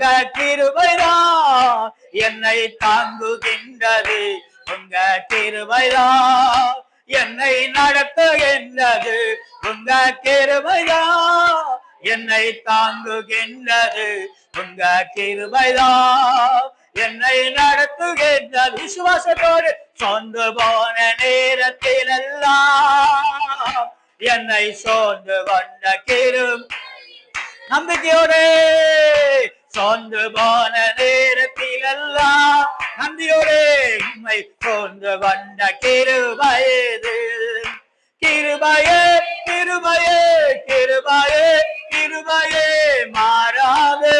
உங்க கிருபைதான் என்னை தாங்குகின்றது. உங்க கிருபைதான் என்னை நடத்துகின்றது. உங்க கிருபைதான் என்னை தாங்குகின்றது. உங்க கிருபைதான் என்னை நடத்துகின்றது. விசுவாசத்தோடு சொந்து போன நேரத்தில் எல்லாம் என்னை சோர்ந்து கொண்ட நம்பிக்கையோடு சோர்ந்து போன நேரத்தில் எல்லாம் நம்பியோடு உண்மை சோர்ந்து கொண்ட கிருபையது. கிருபையே கிருபையே கிருபையே கிருபையே மாறாது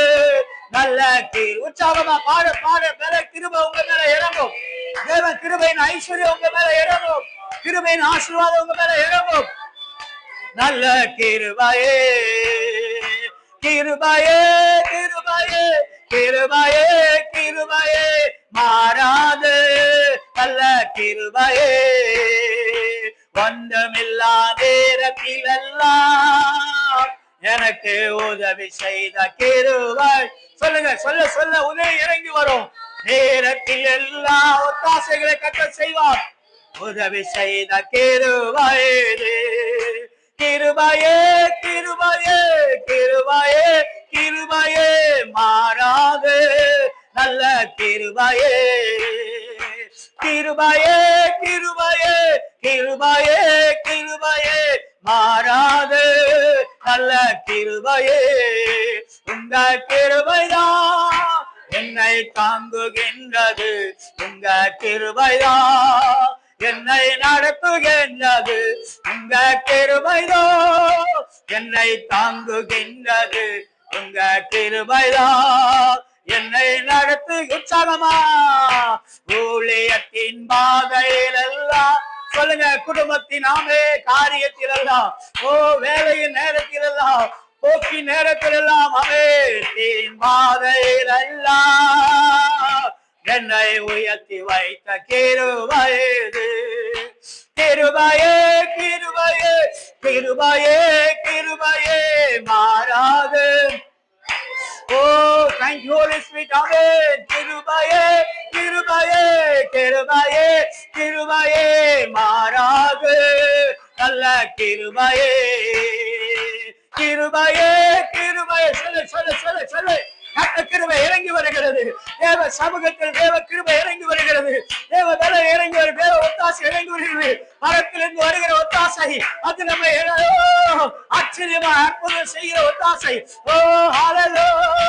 நல்ல உற்சாகமா பாட பாட மேல கிருபை உங்க மேல இறங்கும். தேவன் கிருபையின் ஐஸ்வர்யம் உங்க மேல இறங்கும். கிருபையின் ஆசீர்வாதம் உங்க மேல இறங்கும். நல்ல கிருபையே கிருபையே கிருபையே கிருபையே கிருபையே மாறாது நல்ல கிருபையே வந்தமில்லா நேரத்தில் எல்லாம் எனக்கு உதவி செய்த கிருபை. சொல்லுங்க, சொல்ல சொல்ல உதவி இறங்கி வரும். நேரத்தில் எல்லா ஒத்தாசைகளை கர்த்தர் செய்வார். உதவி செய்த கிருபை. கிருபையே கிருபையே கிருபையே கிருபையே மாறாது நல்ல கிருபையே. கிருபையே கிருபையே கிருபையே கிருபையே மாறாது நல்ல கிருபையே. உங்க கிருபைதான் என்னை தாங்குகின்றது. உங்க கிருபைதான் என்னை நடத்துகின்றது. உங்க கிருபைதான் என்னை தாங்குகின்றது. உங்க கிருபைதான் என்னை நடத்து. உற்சாகமா ஊழியத்தின் பாதையில் எல்லாம் சொல்லுங்க, குடும்பத்தின் ஆமே காரியத்தில் எல்லாம், ஓ வேலையின் நேரத்தில் எல்லாம், போக்கி நேரத்தில் எல்லாம், அமேத்தின் பாதையில் எல்லாம் என்னை உயர்த்தி வைத்த கிருபையது. கிருபையே கிருபையே கிருபையே கிருபையே மாறாது. Oh, thank you, Holy Spirit. Amen. கிருபையே கிருபையே கிருபையே கிருபையே மாறாது நல்ல கிருபையே. கிருபையே கிருபையே சொல்லு சொல்லு சொல்லு சொல்லு. கிருபை இறங்கி வருகிறது. தேவ சமூகத்தில் தேவ கிருபை இறங்கி வருகிறது. தேவ பலம் இறங்கி வருகிறது. தேவ ஒத்தாசை இறங்கி வருகிறது. மரத்திலிருந்து வருகிற ஒத்தாசை அது நம்ம ஆச்சரியமா அற்புதம் செய்கிற ஒத்தாசை. ஓ ஹalleluya.